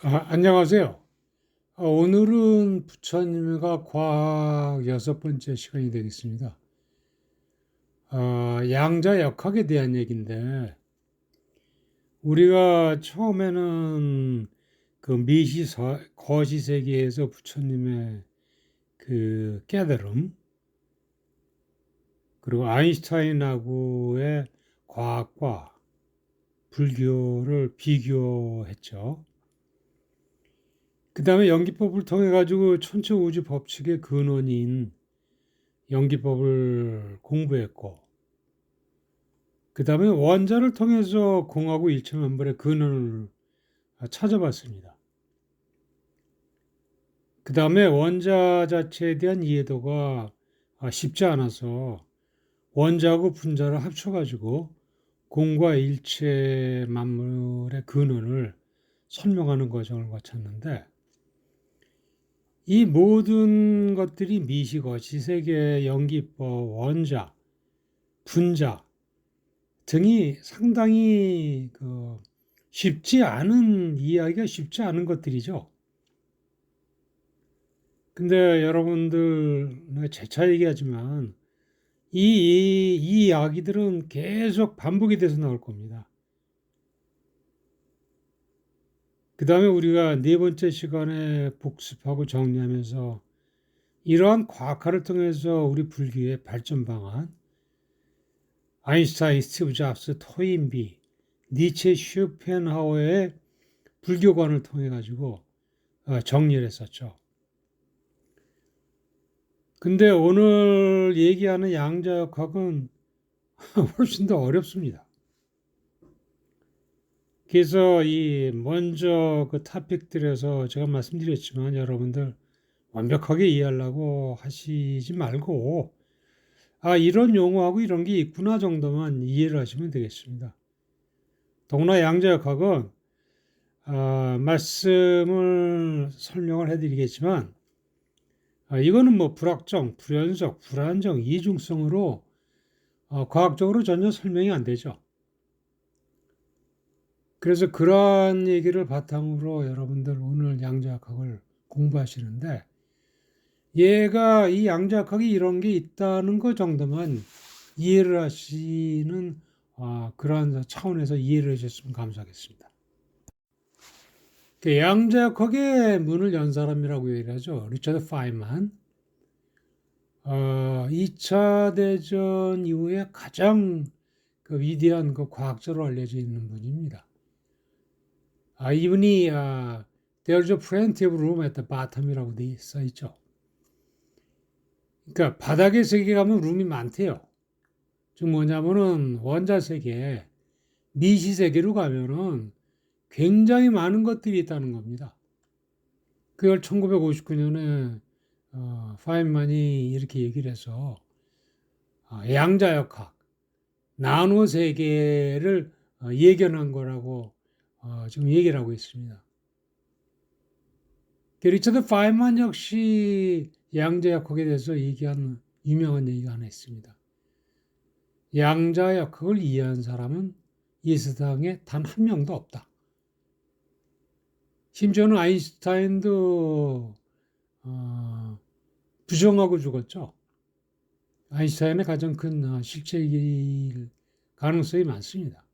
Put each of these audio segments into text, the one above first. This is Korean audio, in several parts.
안녕하세요. 오늘은 부처님과 과학 여섯 번째 시간이 되겠습니다. 양자역학에 대한 얘기인데, 우리가 처음에는 그 거시 세계에서 부처님의 그 깨달음, 그리고 아인슈타인하고의 과학과 불교를 비교했죠. 그 다음에 연기법을 통해 가지고 천체 우주 법칙의 근원인 연기법을 공부했고, 그 다음에 원자를 통해서 공하고 일체만물의 근원을 찾아봤습니다. 그 다음에 원자 자체에 대한 이해도가 쉽지 않아서 원자하고 분자를 합쳐가지고 공과 일체 만물의 근원을 설명하는 과정을 거쳤는데, 이 모든 것들이 미시거시 세계, 연기법, 원자, 분자 등이 상당히 이해하기가 쉽지 않은 것들이죠. 근데 여러분들, 내가 재차 얘기하지만, 이 이야기들은 계속 반복이 돼서 나올 겁니다. 그 다음에 우리가 네 번째 시간에 복습하고 정리하면서 이러한 과학화를 통해서 우리 불교의 발전 방안, 아인슈타인, 스티브 잡스, 토인비, 니체, 쇼펜하우어의 불교관을 통해 가지고 정리를 했었죠. 근데 오늘 얘기하는 양자역학은 훨씬 더 어렵습니다. 그래서 이 먼저 그 토픽들에서 제가 말씀드렸지만 여러분들 완벽하게 이해하려고 하시지 말고 이런 용어하고 이런 게 있구나 정도만 이해를 하시면 되겠습니다. 더구나 양자역학은 말씀을 설명을 해드리겠지만 이거는 뭐 불확정, 불연속, 불안정, 이중성으로 과학적으로 전혀 설명이 안 되죠. 그래서 그러한 얘기를 바탕으로 여러분들 오늘 양자역학을 공부하시는데 얘가 이 양자역학이 이런 게 있다는 것 정도만 이해를 하시는 그러한 차원에서 이해를 해주셨으면 감사하겠습니다. 그 양자역학의 문을 연 사람이라고 얘기를 하죠. 리처드 파인만. 2차 대전 이후에 가장 그 위대한 그 과학자로 알려져 있는 분입니다. 이분이 There's a plenty of room at the bottom이라고 돼 써 있죠. 그러니까 바닥의 세계 가면 룸이 많대요. 즉 뭐냐면은 원자 세계, 미시 세계로 가면은 굉장히 많은 것들이 있다는 겁니다. 그걸 1959년에 파인만이 이렇게 얘기를 해서 양자역학, 나노 세계를 예견한 거라고 지금 얘기를 하고 있습니다. 리처드 파인만 역시 양자역학에 대해서 얘기한 유명한 얘기가 하나 있습니다. 양자역학을 이해한 사람은 이 세상에 단 한 명도 없다. 심지어는 아인슈타인도 부정하고 죽었죠. 아인슈타인의 가장 큰 실체일 가능성이 많습니다.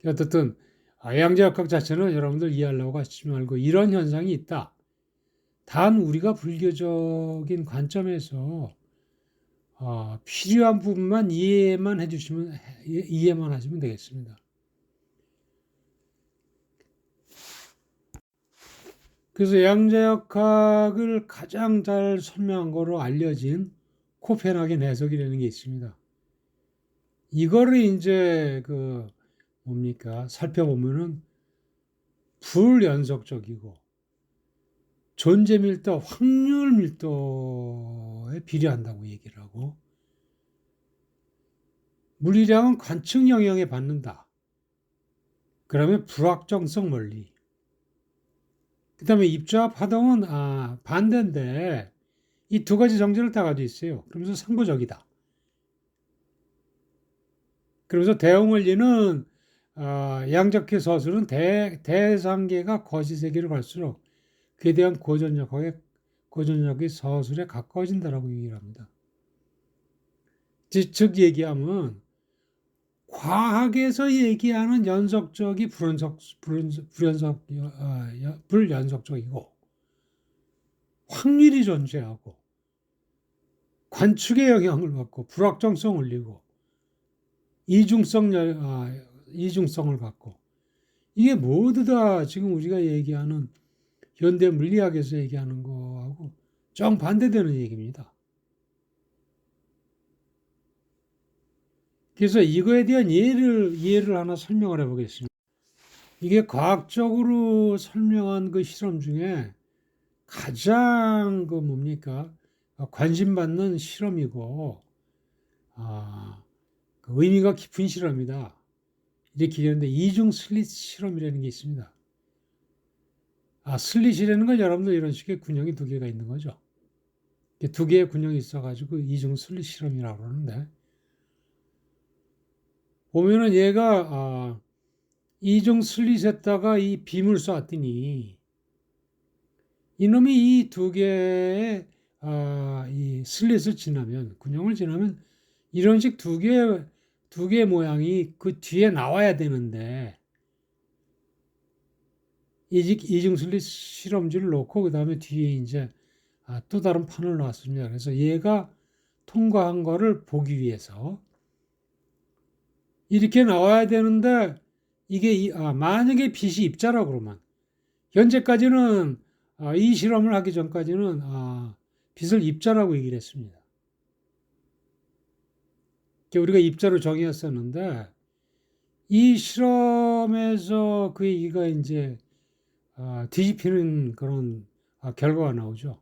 어떻든 양자역학 자체는 여러분들 이해하려고 하시지 말고 이런 현상이 있다. 단 우리가 불교적인 관점에서 필요한 부분만 이해만 하시면 되겠습니다. 그래서 양자역학을 가장 잘 설명한 거로 알려진 코펜하겐 해석이라는 게 있습니다. 이거를 이제 살펴보면은 불연속적이고 존재 밀도, 확률 밀도에 비례한다고 얘기를 하고 물리량은 관측 영향에 받는다. 그러면 불확정성 원리. 그 다음에 입자 파동은 반대인데 이 두 가지 정제를 다 가지고 있어요. 그러면서 상부적이다. 그러면서 대응 원리는 양자키 서술은 대상계가 거시세계로 갈수록 그에 대한 고전역의 서술에 가까워진다라고 얘기를 합니다. 즉 얘기하면 과학에서 얘기하는 연속적이 불연속적이고 확률이 존재하고 관측의 영향을 받고 불확정성을 올리고 이중성을 갖고 이게 모두 다 지금 우리가 얘기하는 현대 물리학에서 얘기하는 거하고 정반대되는 얘기입니다. 그래서 이거에 대한 예를 하나 설명을 해보겠습니다. 이게 과학적으로 설명한 그 실험 중에 가장 관심 받는 실험이고, 그 의미가 깊은 실험이다. 이렇게 얘기하는데 이중 슬릿 실험이라는 게 있습니다. 슬릿이라는 건 여러분들 이런 식의 군형이 두 개가 있는 거죠. 두 개의 군형이 있어가지고 이중 슬릿 실험이라고 그러는데, 보면은 얘가 이중 슬릿에다가 이 빔을 쐈더니 이놈이 이 두 개의 이 슬릿을 지나면 군형을 지나면 이런 식 두 개 모양이 그 뒤에 나와야 되는데 이중 슬릿 실험지를 놓고 그 다음에 뒤에 이제 또 다른 판을 놨습니다. 그래서 얘가 통과한 거를 보기 위해서 이렇게 나와야 되는데 이게 만약에 빛이 입자라고 그러면 현재까지는 이 실험을 하기 전까지는 빛을 입자라고 얘기를 했습니다. 우리가 입자로 정의했었는데 이 실험에서 그 얘기가 이제 뒤집히는 그런 결과가 나오죠.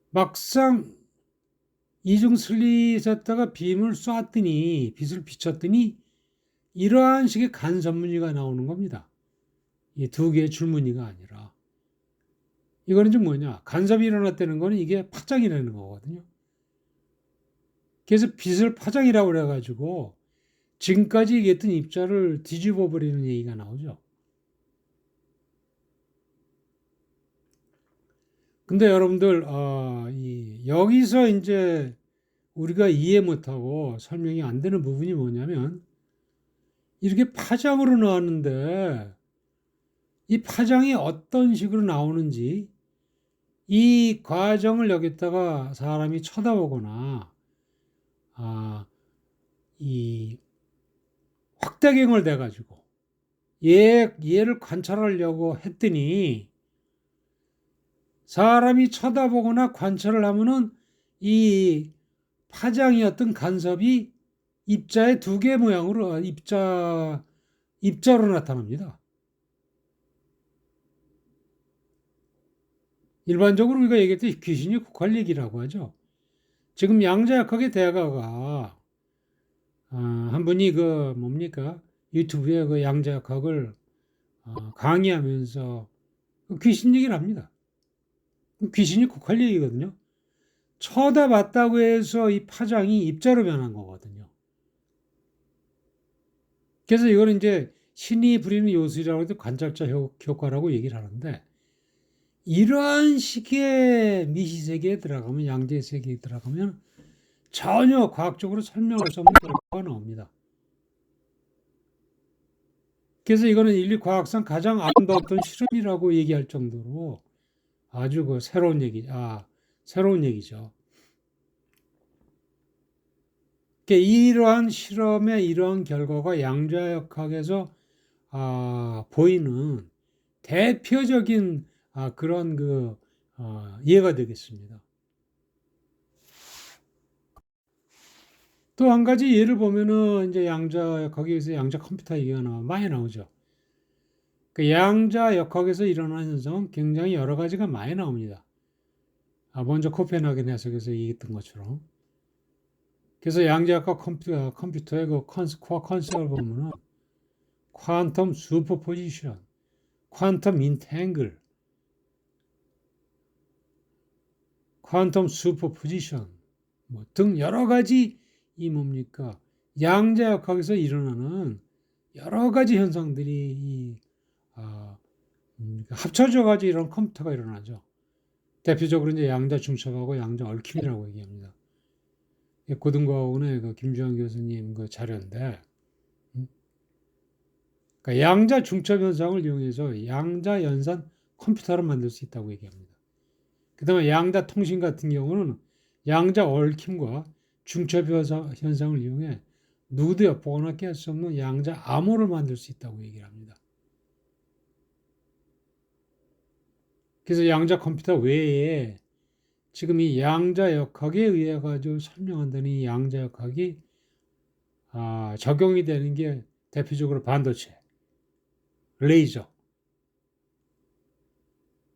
막상 이중 슬릿에다가 빔을 쐈더니 빛을 비췄더니 이러한 식의 간섭무늬가 나오는 겁니다. 이 두 개의 줄무늬가 아니라 이거는 좀 뭐냐, 간섭이 일어났다는 거는 이게 파장이라는 거거든요. 그래서 빛을 파장이라고 그래가지고 지금까지 얘기했던 입자를 뒤집어 버리는 얘기가 나오죠. 근데 여러분들 여기서 이제 우리가 이해 못하고 설명이 안 되는 부분이 뭐냐면 이렇게 파장으로 나왔는데 이 파장이 어떤 식으로 나오는지 이 과정을 여기다가 사람이 쳐다보거나 이 확대경을 대가지고 얘를 관찰하려고 했더니 사람이 쳐다보거나 관찰을 하면은 이 파장이었던 간섭이 입자의 두 개 모양으로 입자로 나타납니다. 일반적으로 우리가 얘기했듯이 귀신이 국할 얘기라고 하죠. 지금 양자역학의 대가가 한 분이 유튜브에 그 양자역학을 강의하면서 귀신 얘기를 합니다. 귀신이 국할 얘기거든요. 쳐다봤다고 해서 이 파장이 입자로 변한 거거든요. 그래서 이거는 이제 신이 부리는 요술이라고 해도 관찰자 효과라고 얘기를 하는데 이러한 식의 미시세계에 들어가면 양재세계에 들어가면 전혀 과학적으로 설명할 수 없는 결과가 나옵니다. 그래서 이거는 인류 과학상 가장 아름다웠던 실험이라고 얘기할 정도로 아주 새로운 얘기죠. 이러한 실험의 이러한 결과가 양자역학에서 보이는 대표적인 그런 예가 되겠습니다. 또 한 가지 예를 보면은 이제 거기에서 양자 컴퓨터 얘기가 많이 나오죠. 그 양자역학에서 일어나는 현상은 굉장히 여러 가지가 많이 나옵니다. 먼저 코펜하겐 해석에서 얘기했던 것처럼. 그래서 양자역학 컴퓨터의 그 코어 컨셉을 보면은 퀀텀 슈퍼포지션, 퀀텀 인탱글, 퀀텀 슈퍼포지션 등 여러 가지 양자역학에서 일어나는 여러 가지 현상들이 합쳐져 가지고 이런 컴퓨터가 일어나죠. 대표적으로 이제 양자 중첩하고 양자 얽힘이라고 얘기합니다. 고등과학원의 그 김주환 교수님 그 자료인데, 그러니까 양자 중첩 현상을 이용해서 양자 연산 컴퓨터를 만들 수 있다고 얘기합니다. 그다음에 양자 통신 같은 경우는 양자 얽힘과 중첩 현상을 이용해 누구도 엿보거나 깰 수 없는 양자 암호를 만들 수 있다고 얘기를 합니다. 그래서 양자 컴퓨터 외에 지금 이 양자 역학에 의해 가지고 설명한다는 이 양자 역학이 적용이 되는 게 대표적으로 반도체, 레이저,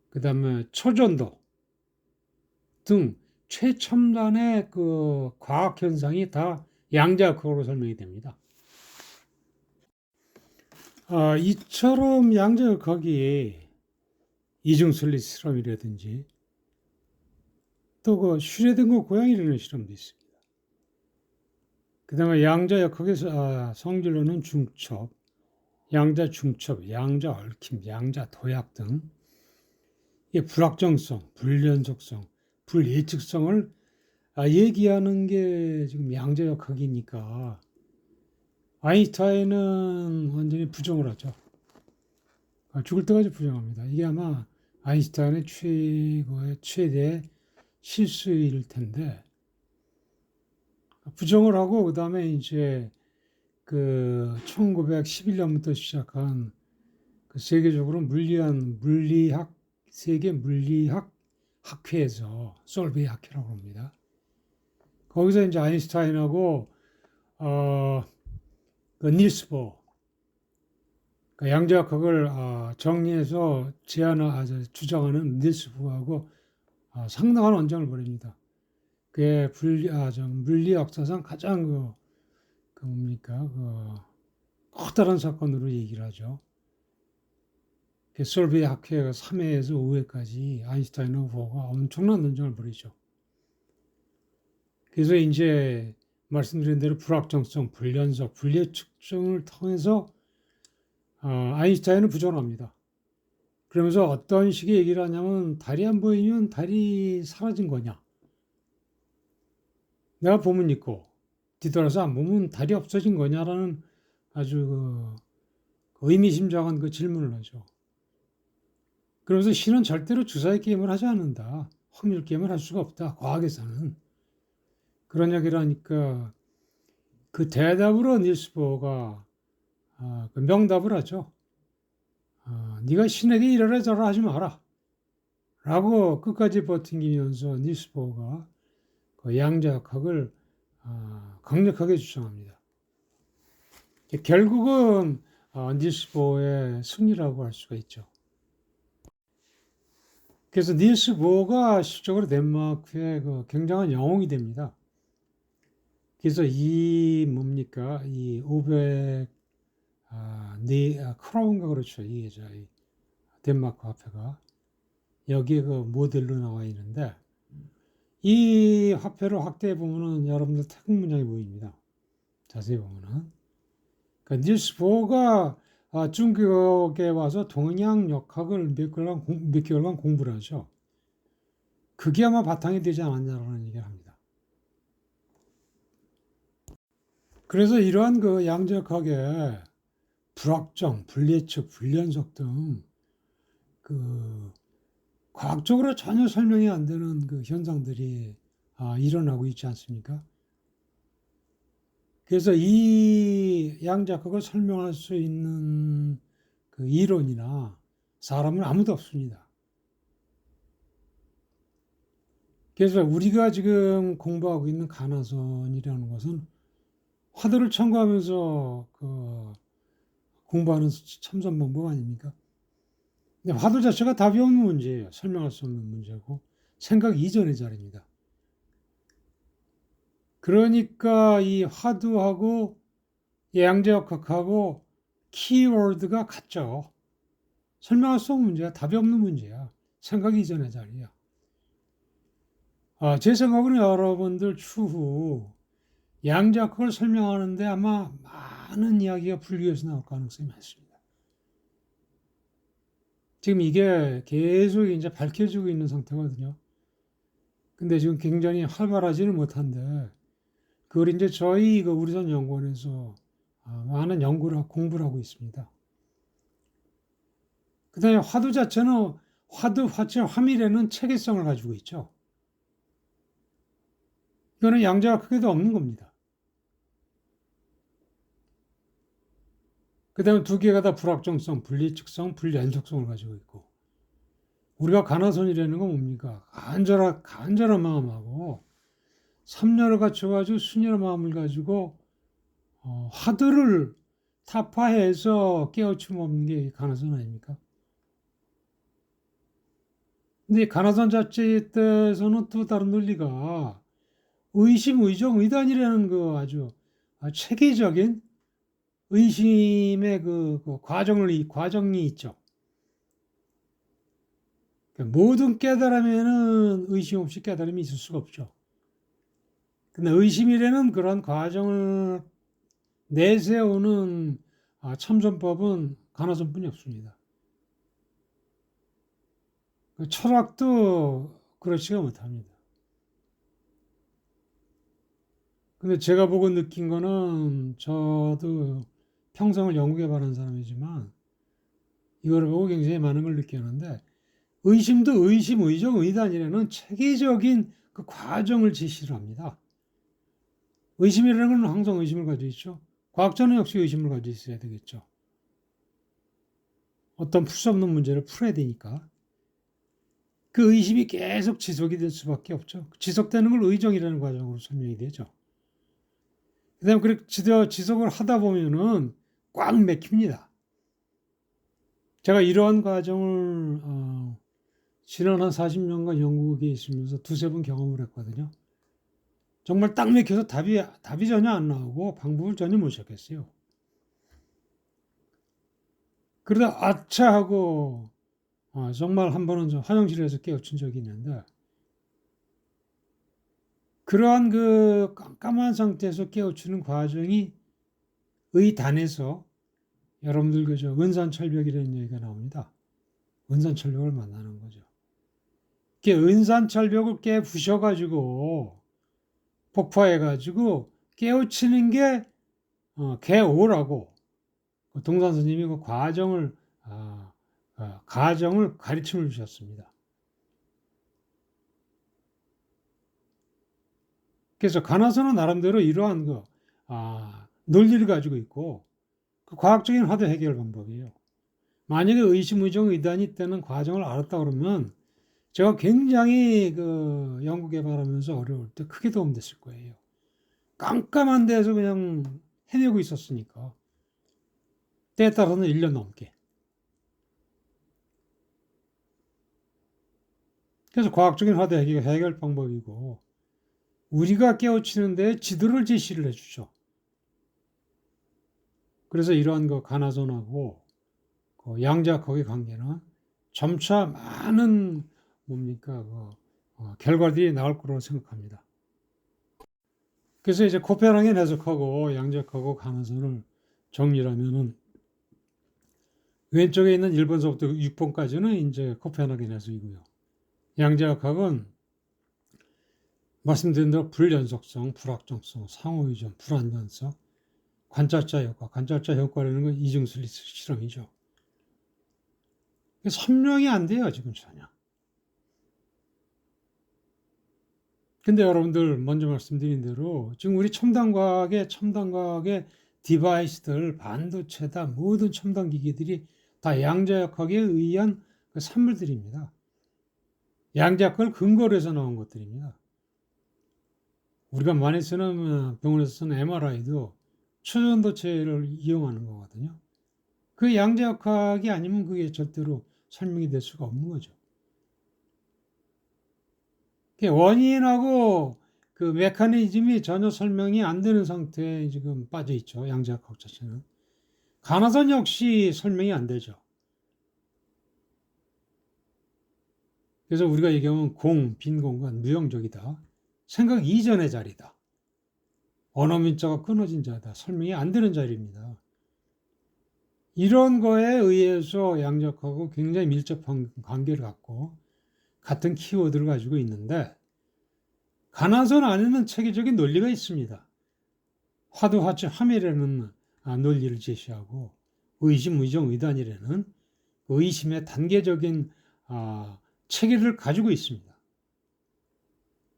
그 다음에 초전도 등 최첨단의 그 과학 현상이 다 양자 역학으로 설명이 됩니다. 이처럼 양자 역학이 이중설리 실험이라든지 또 그 슈레딩거 고양이라는 실험도 있습니다. 그 다음에 양자 역학에서 성질로는 중첩, 양자 중첩, 양자 얽힘, 양자 도약 등 불확정성, 불연속성, 불예측성을 얘기하는 게 지금 양자 역학이니까 아인슈타인은 완전히 부정을 하죠. 죽을 때까지 부정합니다. 이게 아마 아인슈타인의 최대 실수일 텐데 부정을 하고 그다음에 이제 그 1911년부터 시작한 그 세계적으로 세계 물리학 학회에서 솔베이 학회라고 합니다. 거기서 이제 아인슈타인하고 그 닐스 보어 그 양자역학을 정리해서 주장하는 닐스 보어하고 상당한 언쟁을 벌입니다. 그게 물리 역사상 가장 커다란 사건으로 얘기를 하죠. 솔베이 학회 3회에서 5회까지 아인슈타인하고 보어가 엄청난 논쟁을 벌이죠. 그래서 이제 말씀드린 대로 불확정성, 불연속, 불예측성을 통해서 아인슈타인은 부정합니다. 그러면서 어떤 식의 얘기를 하냐면 달이 안 보이면 달이 사라진 거냐. 내가 보면 있고 뒤돌아서 안 보면 달이 없어진 거냐라는 아주 의미심장한 그 질문을 하죠. 그러면서 신은 절대로 주사위 게임을 하지 않는다. 확률 게임을 할 수가 없다. 과학에서는. 그런 이야기를 하니까 그 대답으로 닐스 보어가 그 명답을 하죠. 네가 신에게 이래라 저래라 하지 마라. 라고 끝까지 버팅기면서 닐스 보어가 그 양자역학을 강력하게 주장합니다. 결국은 닐스 보어의 승리라고 할 수가 있죠. 그래서 닐스 보어가 실적으로 덴마크의 그 굉장한 영웅이 됩니다. 그래서 이 500 크라운가 그렇죠. 이게 덴마크 화폐가 여기에 그 모델로 나와 있는데 이 화폐를 확대해 보면은 여러분들 태국 문양이 보입니다. 자세히 보면은 그러니까 닐스 보어가 중국에 와서 동양 역학을 몇 개월간 공부를 하죠. 그게 아마 바탕이 되지 않았냐라는 얘기를 합니다. 그래서 이러한 그 양자역학의 불확정, 불예측, 불연속 등 그 과학적으로 전혀 설명이 안 되는 그 현상들이 일어나고 있지 않습니까? 그래서 이 양자역학을 설명할 수 있는 그 이론이나 사람은 아무도 없습니다. 그래서 우리가 지금 공부하고 있는 가나선이라는 것은 화두를 첨가하면서 공부하는 첨단 방법 아닙니까? 근데 화두 자체가 답이 없는 문제예요. 설명할 수 없는 문제고 생각 이전의 자리입니다. 그러니까 이 화두하고 양자역학하고 키워드가 같죠. 설명할 수 없는 문제야. 답이 없는 문제야. 생각 이전의 자리야. 제 생각은 여러분들 추후 양자역학을 설명하는데 아마 많은 이야기가 불교에서 나올 가능성이 많습니다. 지금 이게 계속 이제 밝혀지고 있는 상태거든요. 근데 지금 굉장히 활발하지는 못한데, 그걸 이제 저희 그 우리선 연구원에서 많은 공부를 하고 있습니다. 그 다음에 화두 자체는 화두, 화체, 화밀에는 체계성을 가지고 있죠. 이거는 양자가 크게도 없는 겁니다. 그 다음에 두 개가 다 불확정성, 불리측성, 불연속성을 가지고 있고, 우리가 가나선이라는 건 뭡니까? 간절한 마음하고 삼려를 갖춰가지고 순혈의 마음을 가지고 화두를 타파해서 깨우침 없는 게 가나선 아닙니까? 근데 가나선 자체에서는 또 다른 논리가 의심, 의정, 의단이라는 그 아주 체계적인 의심의 그 과정이 있죠. 그러니까 모든 깨달음에는 의심 없이 깨달음이 있을 수가 없죠. 근데 의심이라는 그런 과정을 내세우는 참선법은 가나선뿐이 없습니다. 그 철학도 그렇지가 못합니다. 근데 제가 보고 느낀 거는 저도 평생을 연구해 바른 사람이지만 이거를 보고 굉장히 많은 걸 느꼈는데 의심도 의심, 의정, 의단이라는 체계적인 그 과정을 제시를 합니다. 의심이라는 건 항상 의심을 가지고 있죠. 과학자는 역시 의심을 가지고 있어야 되겠죠. 어떤 풀 수 없는 문제를 풀어야 되니까. 그 의심이 계속 지속이 될 수밖에 없죠. 지속되는 걸 의정이라는 과정으로 설명이 되죠. 그 다음에 그렇게 지속을 하다 보면은 꽉 맥힙니다. 제가 이러한 과정을 지난 한 40년간 영국에 있으면서 두세 번 경험을 했거든요. 정말 딱 맥혀서 답이 전혀 안 나오고 방법을 전혀 못 찾겠어요. 그러다 아차 하고 정말 한 번은 좀 화장실에서 깨우친 적이 있는데 그러한 그 깜깜한 상태에서 깨우치는 과정이 의단에서 여러분들 그저 은산철벽이라는 얘기가 나옵니다. 은산철벽을 만나는 거죠. 은산철벽을 부셔가지고 폭파해가지고 깨우치는 게 개오라고 동산 스님이 그 과정을 가르침을 주셨습니다. 그래서 가나선은 나름대로 이러한 논리를 가지고 있고 그 과학적인 화두 해결 방법이에요. 만약에 의심, 의정, 의단이 되는 과정을 알았다 그러면 제가 굉장히 그 연구 개발하면서 어려울 때 크게 도움됐을 거예요. 깜깜한 데서 그냥 헤매고 있었으니까. 때에 따라서는 1년 넘게. 그래서 과학적인 화두 해결 방법이고 우리가 깨우치는데 지도를 제시를 해주죠. 그래서 이러한 그 가나선하고 그 양자역학의 관계는 점차 많은 뭡니까 결과들이 나올 거라고 생각합니다. 그래서 이제 코페르겐 해석하고 양자역학하고 가나선을 정리하면은 왼쪽에 있는 1번서부터 6번까지는 이제 코페르겐 해석이고요. 양자역학은 말씀드린 대로 불연속성, 불확정성, 상호의존, 불안전성, 관찰자 효과라는 건 이중슬리 실험이죠. 설명이 안 돼요, 지금 전혀. 근데 여러분들 먼저 말씀드린 대로 지금 우리 첨단 과학의 디바이스들, 반도체다, 모든 첨단 기기들이 다 양자역학에 의한 그 산물들입니다. 양자역학을 근거로 해서 나온 것들입니다. 우리가 많이 쓰는 병원에서 쓰는 MRI도 초전도체를 이용하는 거거든요. 그 양자역학이 아니면 그게 절대로 설명이 될 수가 없는 거죠. 원인하고 그 메커니즘이 전혀 설명이 안 되는 상태에 지금 빠져 있죠. 양자역학 자체는. 가나선 역시 설명이 안 되죠. 그래서 우리가 얘기하면 빈 공간, 무영적이다. 생각 이전의 자리다. 언어민자가 끊어진 자다. 설명이 안 되는 자리입니다. 이런 거에 의해서 양적하고 굉장히 밀접한 관계를 갖고 같은 키워드를 가지고 있는데 가나선 안에는 체계적인 논리가 있습니다. 화두, 화치, 화밀이라는 논리를 제시하고 의심, 의정, 의단이라는 의심의 단계적인 체계를 가지고 있습니다.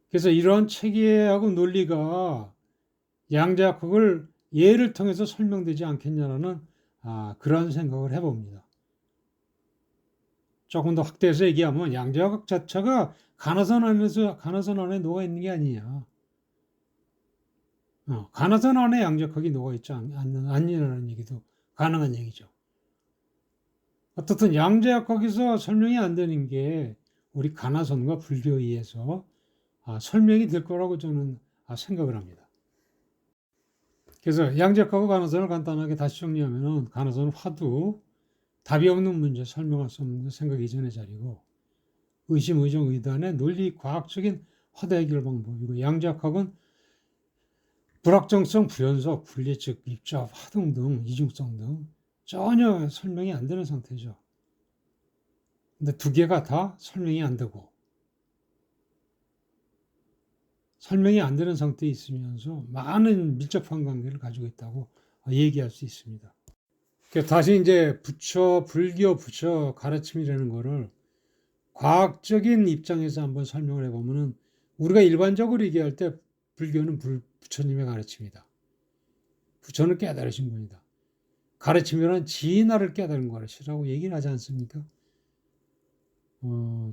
그래서 이런 체계하고 논리가 양자역학을 예를 통해서 설명되지 않겠냐라는 그런 생각을 해봅니다. 조금 더 확대해서 얘기하면 양자역학 자체가 가나선 안에 녹아 있는 게 아니냐. 가나선 안에 양자역학이 녹아 있지 않느냐는 얘기도 가능한 얘기죠. 어떻든 양자역학에서 설명이 안 되는 게 우리 가나선과 불교에 의해서 설명이 될 거라고 저는 생각을 합니다. 그래서 양자역학과 가나선을 간단하게 다시 정리하면 가나선은 화두, 답이 없는 문제, 설명할 수 없는 생각 이전의 자리고 의심, 의정, 의단의 논리, 과학적인 화두 해결 방법이고 양자역학은 불확정성, 불연속, 분리적, 입자, 화등 등 이중성 등 전혀 설명이 안 되는 상태죠. 근데 두 개가 다 설명이 안 되고 설명이 안 되는 상태에 있으면서 많은 밀접한 관계를 가지고 있다고 얘기할 수 있습니다. 다시 이제 불교 부처 가르침이라는 거를 과학적인 입장에서 한번 설명을 해보면은 우리가 일반적으로 얘기할 때 불교는 부처님의 가르침이다. 부처는 깨달으신 분이다. 가르침이란 진화를 깨달은 것이라고 얘기를 하지 않습니까?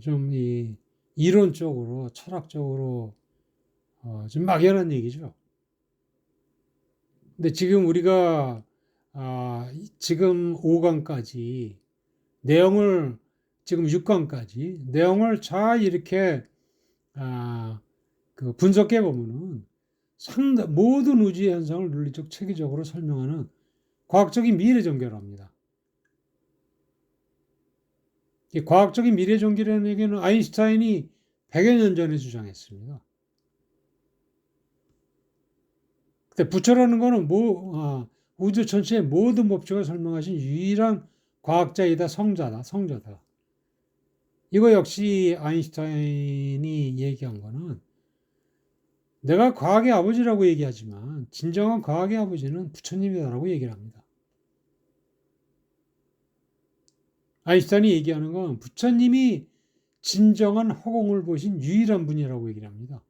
좀 이론적으로 철학적으로 좀 막연한 얘기죠. 근데 지금 우리가 지금 5강까지 내용을 지금 6강까지 내용을 잘 이렇게 분석해 보면은 모든 우주 현상을 논리적 체계적으로 설명하는 과학적인 미래 종교를 합니다. 이 과학적인 미래 종교라는 얘기는 아인슈타인이 100여 년 전에 주장했습니다. 근데 부처라는 거는 우주 전체의 모든 법칙을 설명하신 유일한 과학자이다, 성자다. 이거 역시 아인슈타인이 얘기한 거는 내가 과학의 아버지라고 얘기하지만 진정한 과학의 아버지는 부처님이다라고 얘기를 합니다. 아인슈타인이 얘기하는 건 부처님이 진정한 허공을 보신 유일한 분이라고 얘기를 합니다.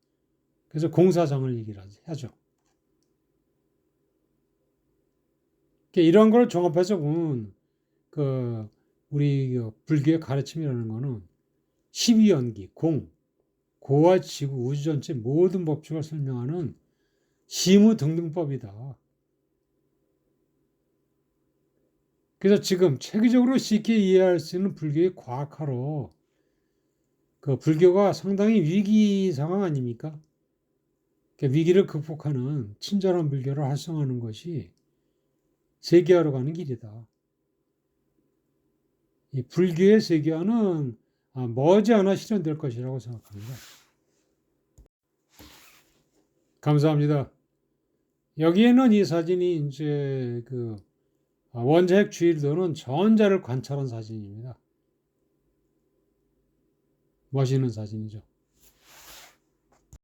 그래서 공사장을 얘기를 하죠. 이런 걸 종합해서 보면 우리 불교의 가르침이라는 거는 12연기, 고와 지구, 우주 전체 모든 법칙을 설명하는 시무등등법이다. 그래서 지금 체계적으로 쉽게 이해할 수 있는 불교의 과학화로 불교가 상당히 위기 상황 아닙니까? 위기를 극복하는 친절한 불교를 활성화하는 것이 세계화로 가는 길이다. 이 불교의 세계화는 머지않아 실현될 것이라고 생각합니다. 감사합니다. 여기에는 이 사진이 이제 원자핵 주위를 전자를 관찰한 사진입니다. 멋있는 사진이죠.